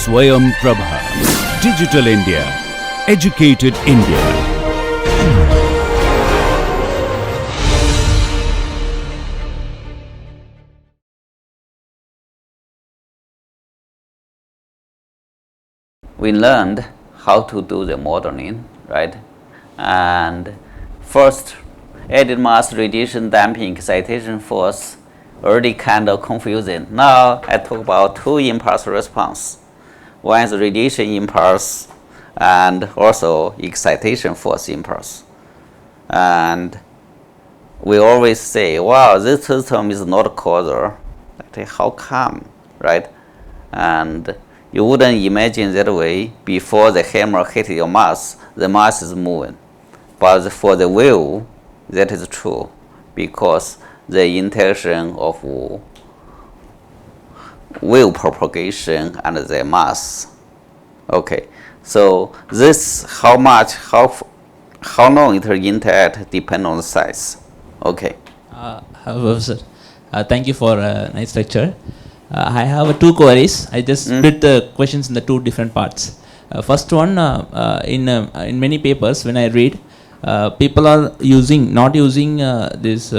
Swayam Prabha. Digital India. Educated India. We learned how to do the modeling, right? And first, added mass radiation damping excitation force, already kind of confusing. Now I talk about two impulse response. One is radiation impulse and also excitation force impulse. And we always say, wow, this system is not causal. How come, right? And you wouldn't imagine that way. Before the hammer hit your mass, the mass is moving. But for the wave, that is true, because the interaction of wave propagation and the mass. Okay, so this how long it will interact depend on the size. Okay. Sir, thank you for a nice lecture. I have two queries. I just split the questions in the two different parts. First one, in many papers when I read, people are not using this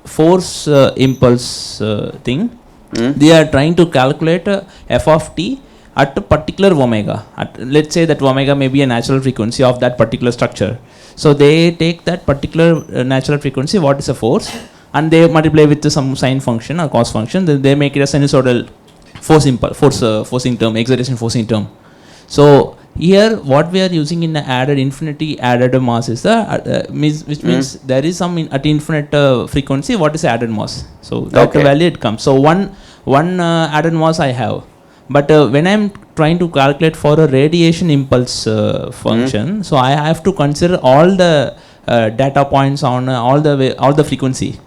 force impulse thing. They are trying to calculate f of t at a particular omega. Let's say that omega may be a natural frequency of that particular structure. So they take that particular natural frequency, what is a force, and they multiply with some sine function or cos function. Then they make it a sinusoidal forcing term, excitation forcing term. So here what we are using in the infinity added mass is which means there is some at infinite frequency. What is added mass? So that value it comes. So one added mass I have, but when I'm trying to calculate for a radiation impulse function, so I have to consider all the data points on all the frequency.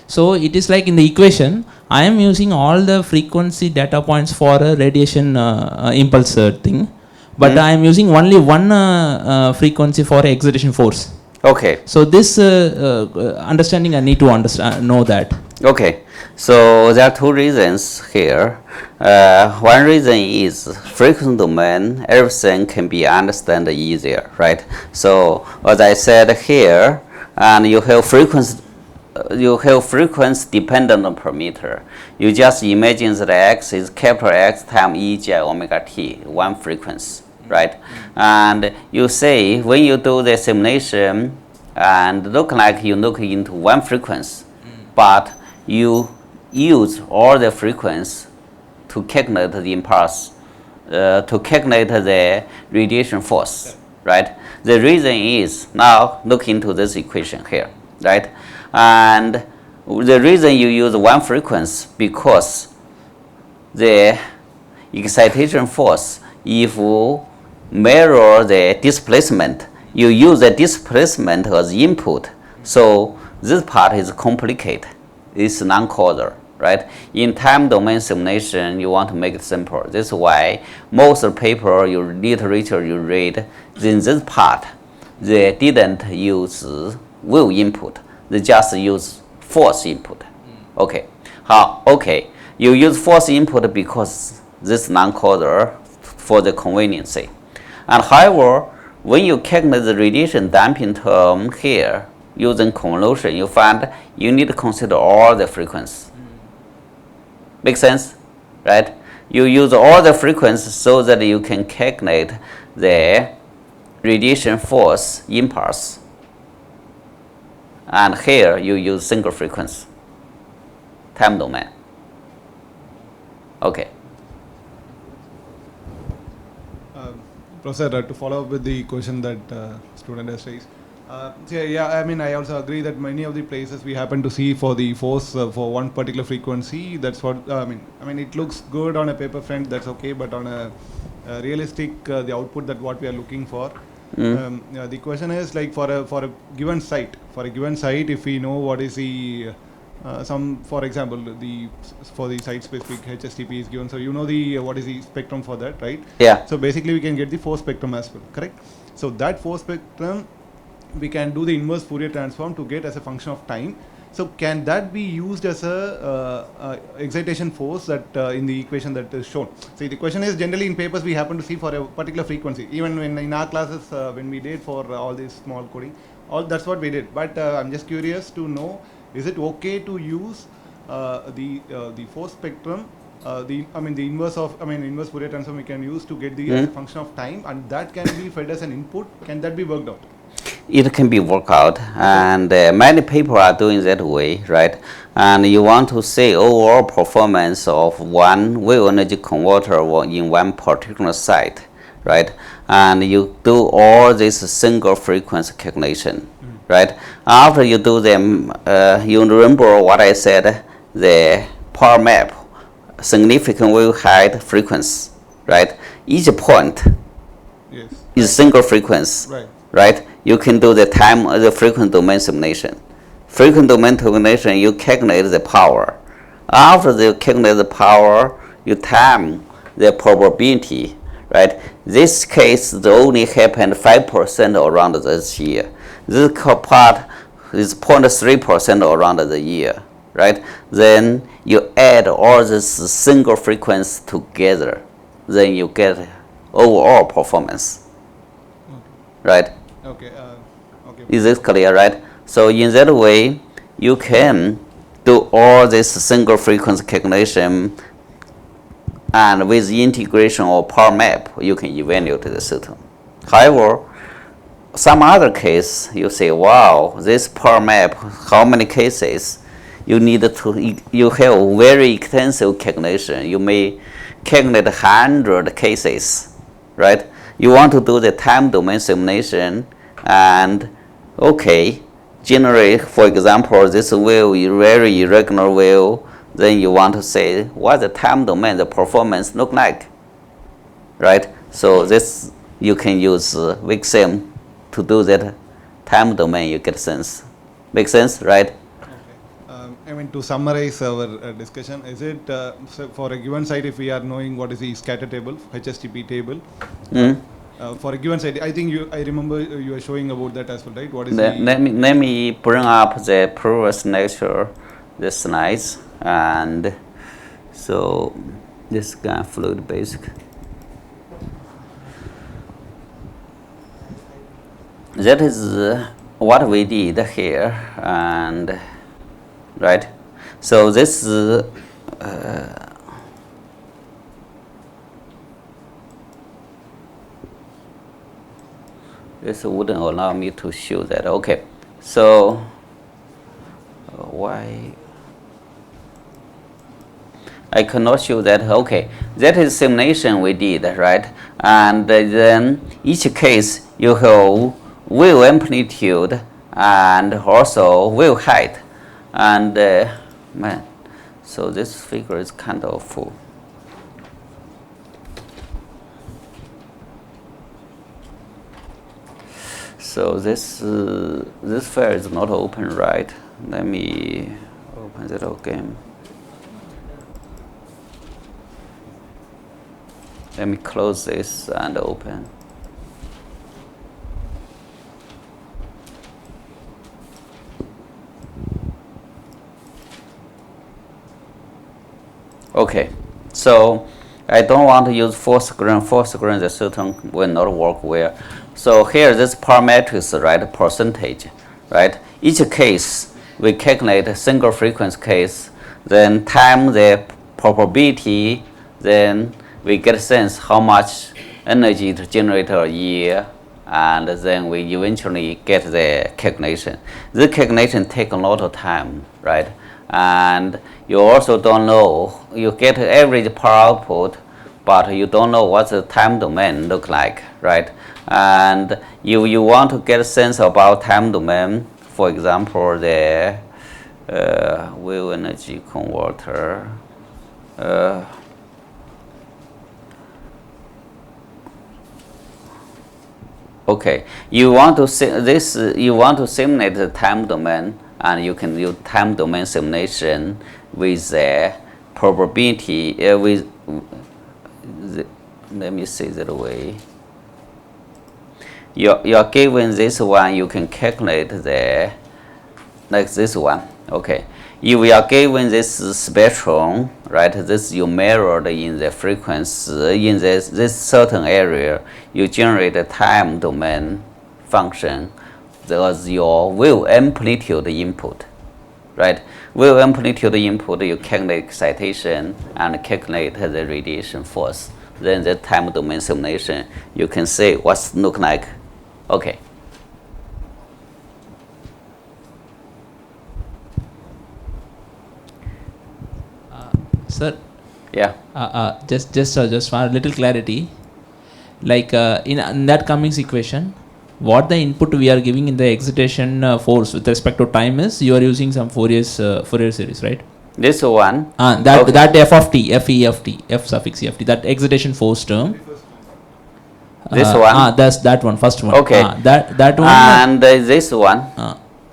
So it is like in the equation, I am using all the frequency data points for a radiation impulse thing, but I am using only one frequency for excitation force. Okay. So this understanding I need to know that. Okay. So there are two reasons here. One reason is frequency domain, everything can be understood easier, right? So as I said here, and you have frequency dependent parameter. You just imagine that x is capital X times e j omega t, one frequency, right? And you say when you do the simulation and look like you look into one frequency, but you use all the frequencies to calculate the impulse, to calculate the radiation force, right? The reason is, now look into this equation here, right? And the reason you use one frequency, because the excitation force, if you measure the displacement, you use the displacement as input. So this part is complicated. It's non-causal, right? In time domain simulation, you want to make it simple. This is why most of the paper, your literature you read, in this part, they didn't use wave input. They just use force input. Okay. Okay. You use force input because this is non-causal for the conveniency. And however, when you calculate the radiation damping term here, using convolution, you find you need to consider all the frequencies. Make sense? Right? You use all the frequencies so that you can calculate the radiation force impulse. And here you use single frequency, time domain. Okay. Professor, to follow up with the question that student has raised. I mean, I also agree that many of the places we happen to see for the force for one particular frequency, that's what, I mean, it looks good on a paper front, that's okay, but on a realistic, the output that what we are looking for. The question is like for a given site, if we know what is the for example, for the site specific HSTP is given, so you know what is the spectrum for that, right? Yeah. So basically we can get the force spectrum as well, correct? So that force spectrum we can do the inverse Fourier transform to get as a function of time. So can that be used as a excitation force that in the equation that is shown? See, the question is generally in papers we happen to see for a particular frequency. Even when in our classes when we did for all this small coding, that's what we did. But I'm just curious to know, is it okay to use the force spectrum? The inverse of inverse Fourier transform we can use to get the as a function of time, and that can be fed as an input. Can that be worked out? It can be worked out, and many people are doing that way, right? And you want to say overall performance of one wave energy converter in one particular site, right? And you do all this single frequency calculation, right? After you do them, you remember what I said, the power map, significant wave height frequency, right? Each point is single frequency, right? You can do the time, the frequency domain simulation. Frequency domain simulation, you calculate the power. After you calculate the power, you time the probability, right? This case only happened 5% around this year. This part is 0.3% around the year, right? Then you add all this single frequency together, then you get overall performance, right? Okay. Is this clear, right? So in that way, you can do all this single frequency calculation, and with integration of power map, you can evaluate the system. However, some other case, you say, wow, this power map, how many cases? You need to, you have very extensive calculation. You may calculate 100 cases, right? You want to do the time domain simulation and, okay, generate, for example, this wave is very irregular wave, then you want to say, what the time domain, the performance look like, right? So this, you can use WEC to do that time domain, you get sense. Make sense, right? To summarize our discussion, is it so for a given site, if we are knowing what is the scatter table, HSTP table, for a given site, I think I remember you were showing about that as well, right? What is let me bring up the previous lecture, the slides, and so this kind of fluid basic. That is what we did here, and right. So this this wouldn't allow me to show that. Okay, so why I cannot show that? Okay, that is simulation we did, right? And then each case you have wave amplitude and also wave height, and man, so this figure is kind of full. So this file is not open, right? Let me open it again. Let me close this and open. Okay, so I don't want to use full screen. Full screen, the system will not work well. So here, this power matrix, right, percentage, right? Each case, we calculate a single frequency case, then time the probability, then we get a sense how much energy to generate a year, and then we eventually get the calculation. The calculation takes a lot of time, right? And you also don't know, you get average power output, but you don't know what the time domain look like, right? And you want to get a sense about time domain, for example, the wave energy converter. Okay, you want to you want to simulate the time domain, and you can use time domain simulation with the probability with the, let me say that way. You are given this one, you can calculate the like this one, Okay. If we are given this spectrum, right, this you mirrored in the frequency, in this certain area, you generate a time domain function. There's your wave amplitude input, right? Wave amplitude input, you calculate excitation and calculate the radiation force. Then the time domain simulation, you can see what's look like. Okay. Sir, Yeah. just for a little clarity, like in that Cummings equation, what the input we are giving in the excitation force with respect to time is, you are using some Fourier series, right? This one. That Okay. that f of t, f e f t, f suffix e f t, that excitation force term. This one? That's that one, first one. Okay. That one. And this one.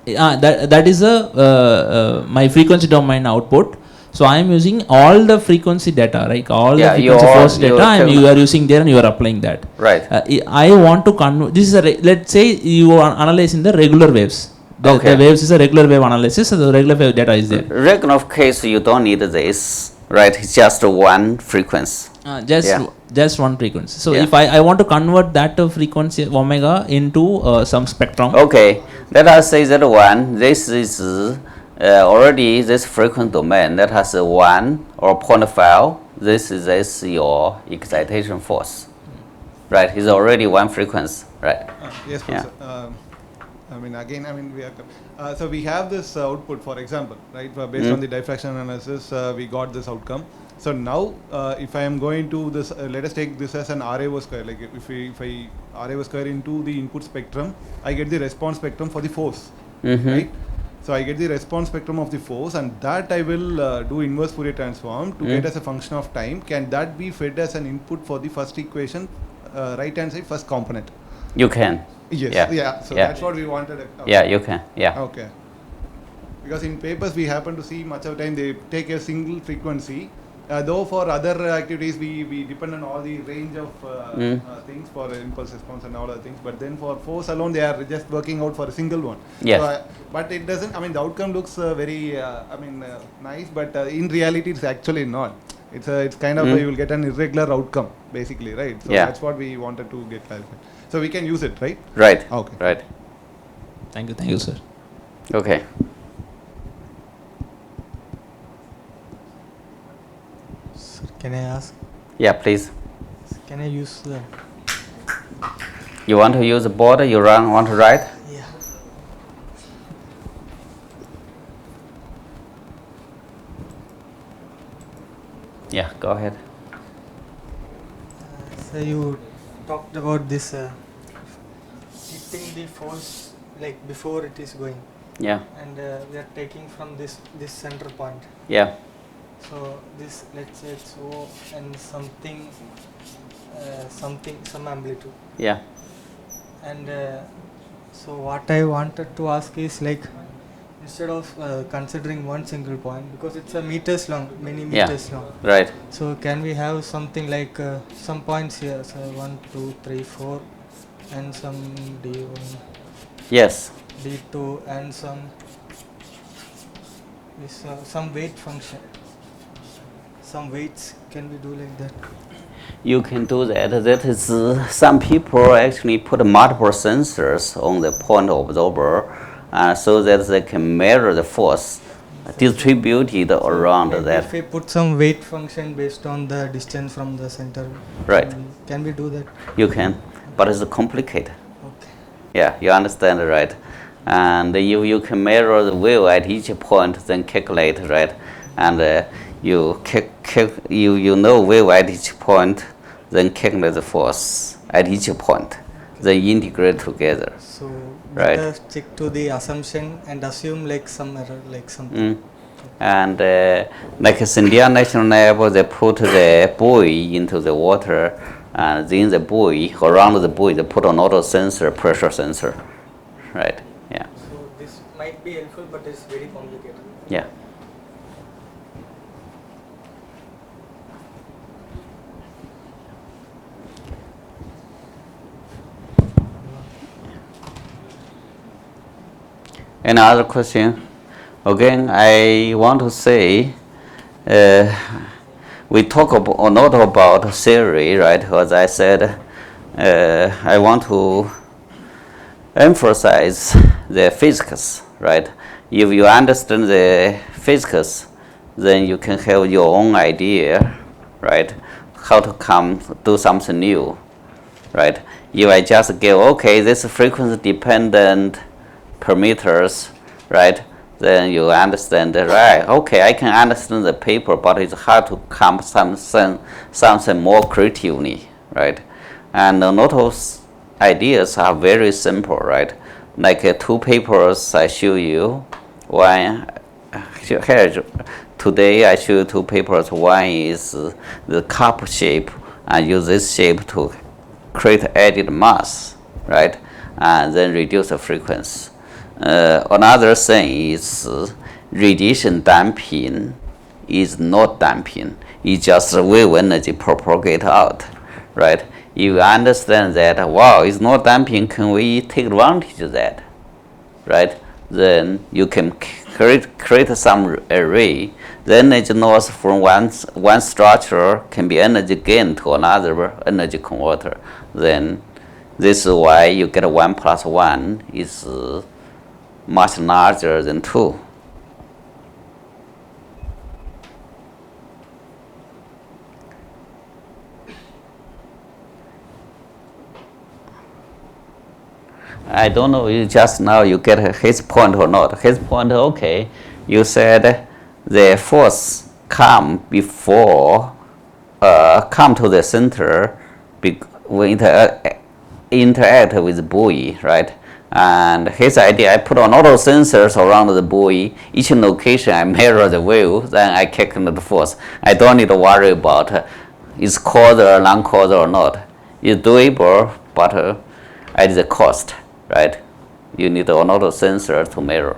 That is a my frequency domain output. So I am using all the frequency data, right? All Yeah, the frequency force you data, you are using there, and you are applying that. Right. I want to convert. This is let's say you are analyzing the regular waves. The waves is a regular wave analysis, so the regular wave data is there. Regular case, you don't need this, right? It's just one frequency. Just one frequency. So Yeah. if I want to convert that frequency omega into some spectrum. Okay, let us say that one, this is already this frequency domain that has a 1 or 0.5. This is your excitation force, right? It's already one frequency, right? Yes, Yeah. Professor. We are. So we have this output, for example, right? Based on the diffraction analysis, we got this outcome. So now, if I am going to this, let us take this as an RAO square. Like if I RAO square into the input spectrum, I get the response spectrum for the force, right? So I get the response spectrum of the force, and that I will do inverse Fourier transform to get as a function of time. Can that be fed as an input for the first equation, right hand side, first component? You can. Yes. Yeah. So Yeah. that's what we wanted. Okay. Yeah, you can. Yeah. Okay. Because in papers we happen to see much of the time they take a single frequency. Though for other activities we depend on all the range of things for impulse response and all other things. But then for force alone they are just working out for a single one. Yes. So but it doesn't. I mean the outcome looks very nice, but in reality it's actually not. It's kind of you will get an irregular outcome basically, right? So Yeah. that's what we wanted to get clarified. So we can use it, right? Right. Okay. Right. Thank you, sir. Okay. Sir, can I ask? Yeah, please. Can I use the? You want to use the board? You want to write? Yeah. Yeah, go ahead. So you talked about this keeping the force like before it is going, Yeah. and we are taking from this center point. Yeah. So this, let's say it's O and something, some amplitude. Yeah. And so what I wanted to ask is like, instead of considering one single point, because it's a meters long, many meters long. Right. So can we have something like some points here, so 1, 2, 3, 4, and some D1, Yes. D2, and some this some weight function, some weights. Can we do like that? You can do that. That is, some people actually put multiple sensors on the point observer, so that they can measure the force distributed around Maybe that. if we put some weight function based on the distance from the center, Right. Can we do that? You can, but it's complicated. Okay. Yeah, you understand, right? And you can measure the wave at each point, then calculate, right? And you know wave at each point, then calculate the force at each point, then integrate together. So Right. better stick to the assumption and assume like some error, like something. And like India National Lab, they put the buoy into the water, and then the buoy, around the buoy, they put another sensor, pressure sensor, right? Yeah. So this might be helpful, but it's very complicated. Yeah. Any other question? Again, I want to say, we talk a lot about theory, right? As I said, I want to emphasize the physics, right? If you understand the physics, then you can have your own idea, right? How to do something new, right? If I just give, okay, this frequency dependent parameters, right? Then you understand, right? Okay, I can understand the paper, but it's hard to come something more creatively, right? And a lot of ideas are very simple, right? Like 2 papers I show you. One here today I show you 2 papers. One is the cup shape, and use this shape to create added mass, right? And then reduce the frequency. Another thing is radiation damping is not damping. It's just wave energy propagate out, right? If you understand that, wow, it's not damping, can we take advantage of that, right? Then you can create some array. The energy loss from one structure can be energy gain to another energy converter. Then this is why you get 1 plus 1 is much larger than 2. I don't know, you just now you get his point or not. His point, okay, you said the force come before, come to the center, we interact with the buoy, right? And his idea, I put on all those sensors around the buoy. Each location I measure the wave, then I calculate the force. I don't need to worry about is causal, non-causal or not. It's doable, but at the cost, right? You need another sensor to measure.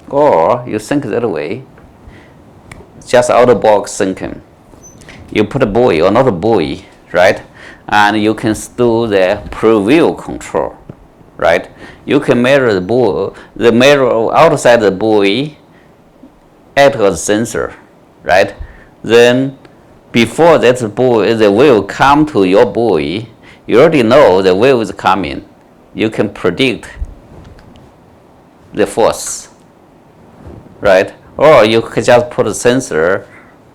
Or you think that way, just out of the box thinking. You put a buoy, another buoy, right? And you can do the preview control, right? You can measure the buoy, the mirror outside the buoy act as sensor, right? Then before that buoy, the wave come to your buoy, you already know the wave is coming. You can predict the force, right? Or you can just put a sensor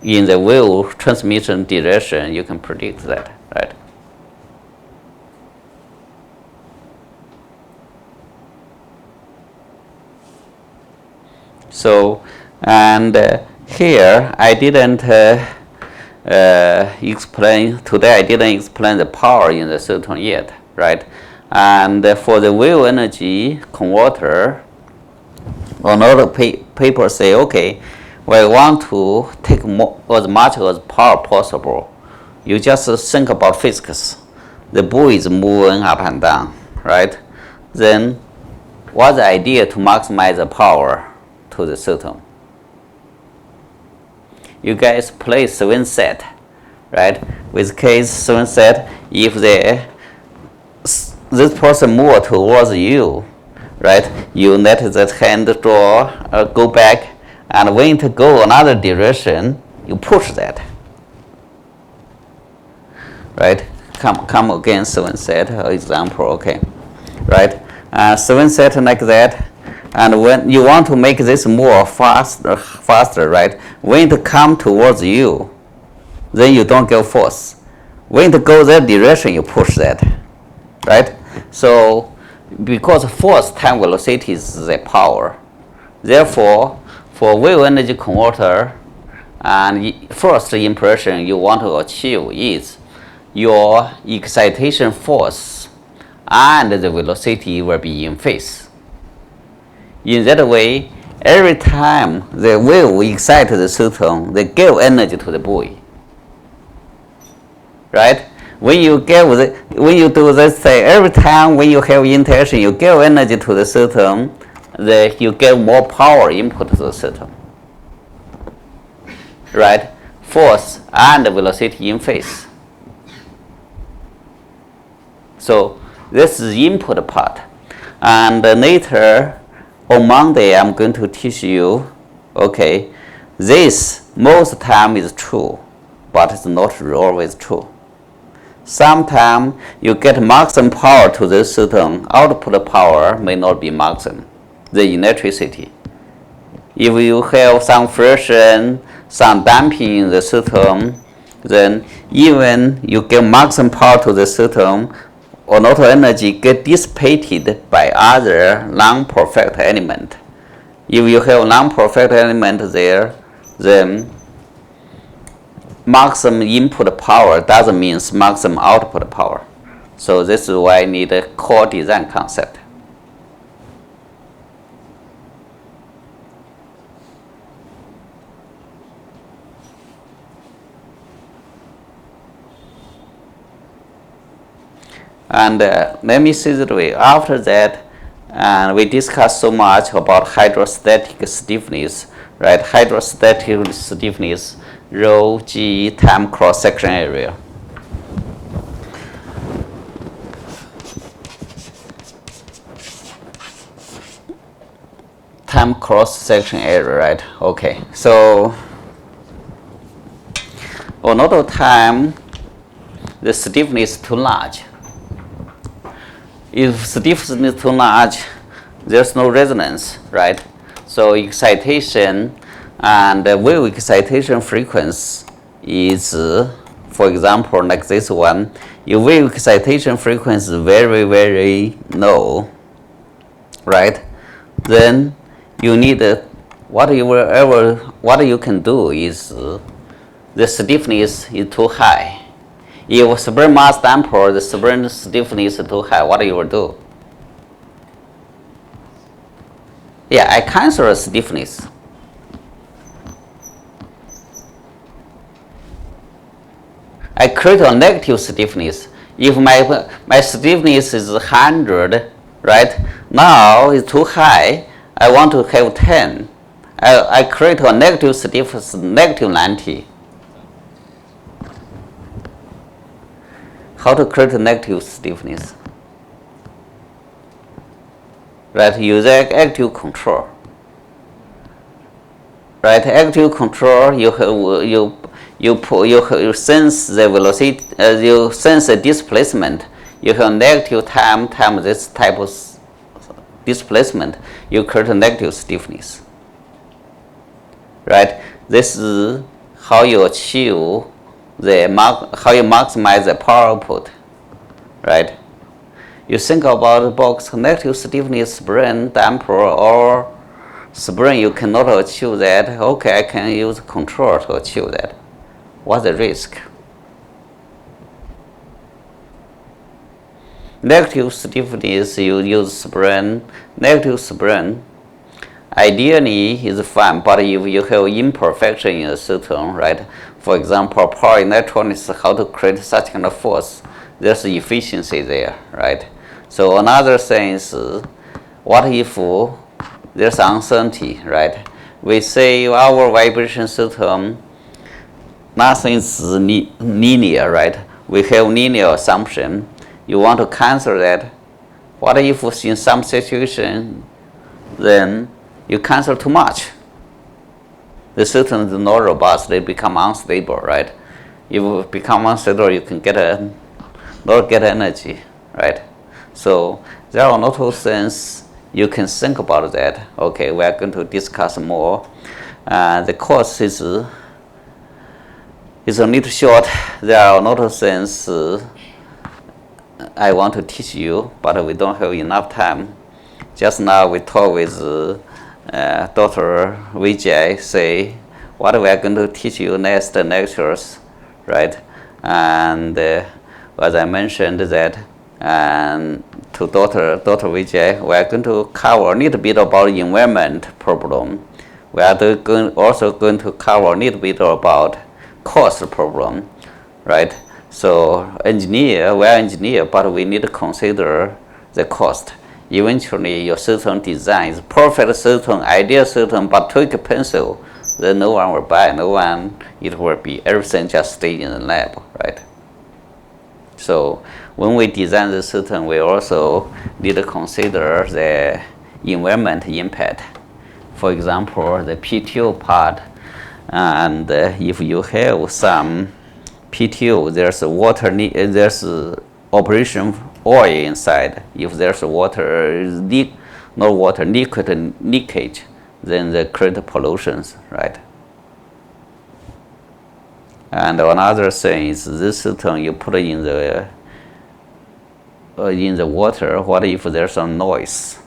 in the wave transmission direction, you can predict that, right? So, and here I didn't explain, today I didn't explain the power in the system yet, right? And for the wave energy converter, another paper say, okay, we want to take as much as power possible. You just think about physics. The buoy is moving up and down, right? Then what's the idea to maximize the power to the system? You guys play swing set, right? With case swing set, if this person move towards you, right? You let that hand draw, go back, and when it go another direction, you push that, right? Come again, swing set example, okay, right? Swing set like that. And when you want to make this more faster, right? When it come towards you, then you don't get force. When it goes that direction, you push that, right? So, because force time velocity is the power, therefore, for wave energy converter, and first impression you want to achieve is your excitation force and the velocity will be in phase. In that way, every time the wave excites the system, they give energy to the buoy, right? When you do this thing, every time when you have interaction, you give energy to the system, you get more power input to the system, right? Force and velocity in phase. So this is the input part. And later, on Monday, I'm going to teach you, okay, this most time is true, but it's not always true. Sometimes you get maximum power to the system, output power may not be maximum, the electricity. If you have some friction, some damping in the system, then even you get maximum power to the system, a lot of energy get dissipated by other non-perfect element. If you have non-perfect element there, then maximum input power doesn't mean maximum output power. So this is why I need a core design concept. And let me say it way. After that, we discussed so much about hydrostatic stiffness, right? Hydrostatic stiffness, rho g time cross section area. Time cross section area, right? Okay. So a lot of time, the stiffness is too large. If stiffness is too large, there's no resonance, right? So excitation and wave excitation frequency is, for example, like this one. Your wave excitation frequency is very, very low, right? Then you need what you can do is the stiffness is too high. If spring mass damper, the spring stiffness is too high, what do you do? Yeah, I cancel stiffness. I create a negative stiffness. If my stiffness is 100, right? Now it's too high. I want to have 10. I create a negative stiffness, negative 90. How to create a negative stiffness? Right, use active control. Right, active control. You sense the velocity. You sense the displacement. You have negative time this type of displacement. You create a negative stiffness. Right, this is how you achieve how you maximize the power output, right? You think about the box negative stiffness spring damper or spring, you cannot achieve that. Okay, I can use control to achieve that. What's the risk? Negative stiffness, you use spring, negative spring. Ideally is fine, but if you have imperfection in the system, right? For example, power electronics, how to create such kind of force, there's efficiency there, right? So another thing is, what if there's uncertainty, right? We say our vibration system, nothing is linear, right? We have linear assumption. You want to cancel that. What if in some situation, then you cancel too much? The system is not robust, they become unstable, right? If you become unstable, you can not get energy, right? So there are a lot of things you can think about that. Okay, we are going to discuss more. The course is a little short. There are a lot of things I want to teach you, but we don't have enough time. Just now we talked with Dr. Vijay, say what we are going to teach you next lectures, right? And as I mentioned that, and to Dr. Vijay, we are going to cover a little bit about environment problem. We are also going to cover a little bit about cost problem, right? So we are engineer, but we need to consider the cost. Eventually, your system design is perfect system, ideal system, but tweak a pencil, then no one will buy, it will be, everything just stay in the lab, right? So when we design the system, we also need to consider the environment impact. For example, the PTO part, and if you have some PTO, there's water, there's operation oil inside. If there's water, not water, liquid leakage, then they create pollutions, right? And another thing is this system you put in the water. What if there's some noise,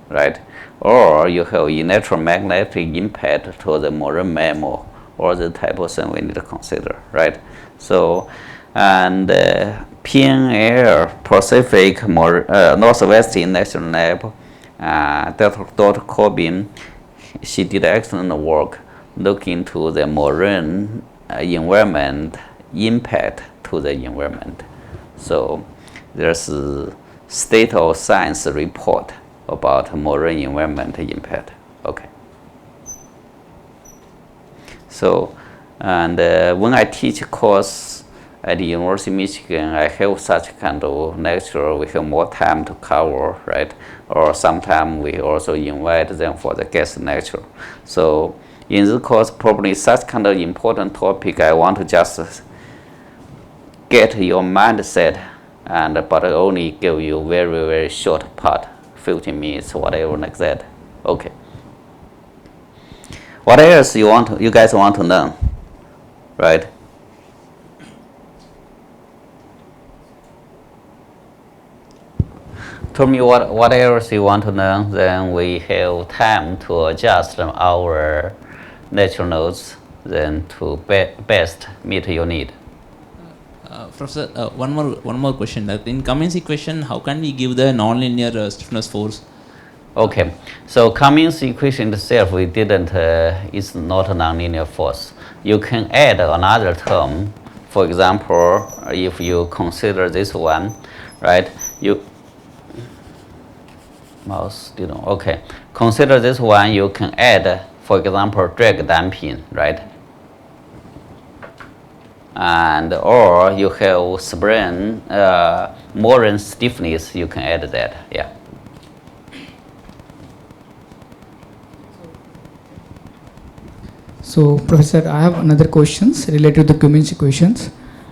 right? Or you have electromagnetic impact to the marine mammal, or the type of thing we need to consider, right? So, and PNL Pacific Northwest National Lab, Dr. Corbin, she did excellent work looking into the marine environment impact to the environment. So there's a state of science report about marine environment impact. Okay. So, and when I teach course at the University of Michigan, I have such kind of lecture. We have more time to cover, right? Or sometimes we also invite them for the guest lecture. So in this course, probably such kind of important topic, I want to just get your mindset, and but I only give you very, very short part, 15 minutes, whatever like that. Okay. What else you guys want to learn, right? Tell me what else you want to learn, then we have time to adjust our lecture notes, then to best meet your need. Professor, one more question. In Cummins equation, how can we give the nonlinear stiffness force? Okay, so Cummins equation itself, we didn't, it's not a nonlinear force. You can add another term. For example, if you consider this one, right? Mouse, okay. Consider this one, you can add, for example, drag damping, right? And or you have spring, Moran stiffness, you can add that, yeah. So, Professor, I have another questions related to the Cummins equations.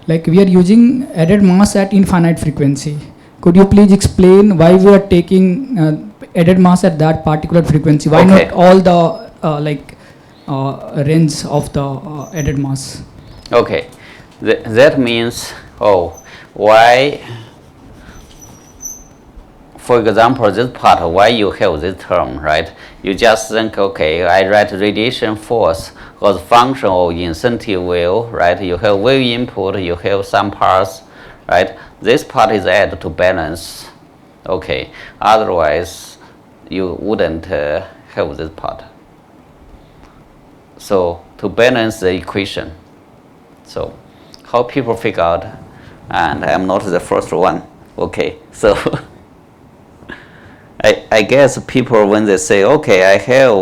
Like we are using added mass at infinite frequency. Could you please explain why we are taking added mass at that particular frequency? Why Okay. not all the range of the added mass? Okay, that means, why, for example, this part, why you have this term, right? You just think, okay, I write radiation force as function of incentive wave, right? You have wave input, you have some parts, right? This part is added to balance, okay. Otherwise, you wouldn't have this part. So to balance the equation. So how people figure out, and I'm not the first one, okay. So I guess people, when they say, okay, I have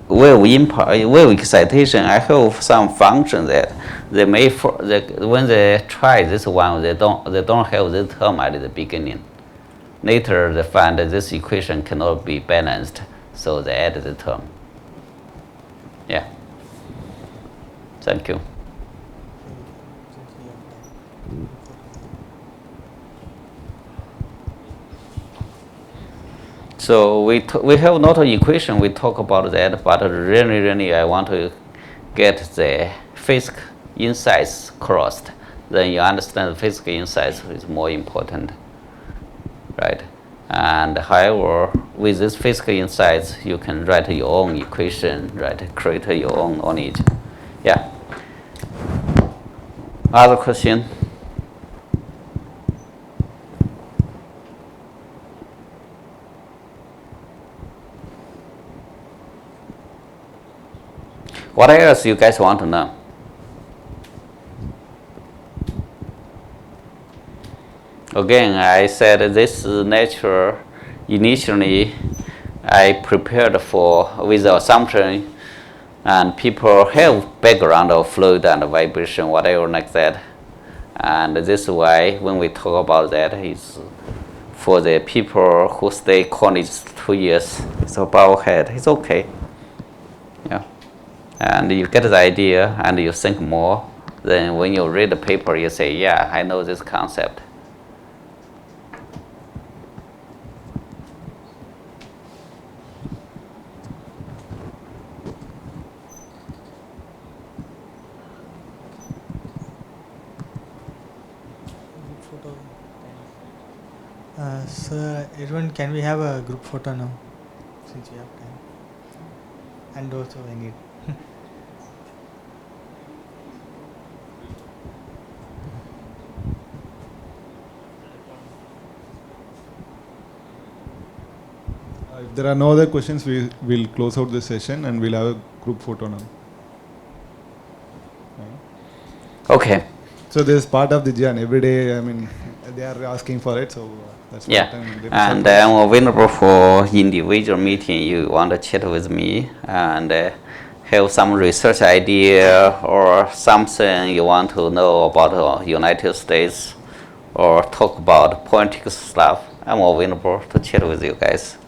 wave excitation, I have some function that they may, when they try this one, they don't have this term at the beginning. Later they find that this equation cannot be balanced, so they add the term. Yeah. Thank you. So we have not an equation, we talk about that, but really I want to get the physics insights crossed. Then you understand the physics insights is more important, right? And however, with this physics insights, you can write your own equation, right? Create your own knowledge. Yeah. Other question? What else you guys want to know? Again, I said this lecture initially I prepared for with the assumption, and people have background of fluid and vibration, whatever like that. And this way, when we talk about that, it's for the people who stay college 2 years, it's above head, it's okay. Yeah. And you get the idea and you think more. Then when you read the paper, you say, yeah, I know this concept. Sir, everyone, can we have a group photo now? Since we have time. And also I need. If there are no other questions, we will close out this session and we'll have a group photo now. Okay. So this is part of the GN. Every day, I mean, they are asking for it, so that's Yeah, what and I'm available for individual meeting. You want to chat with me and have some research idea or something you want to know about United States or talk about politics stuff. I'm available to chat with you guys.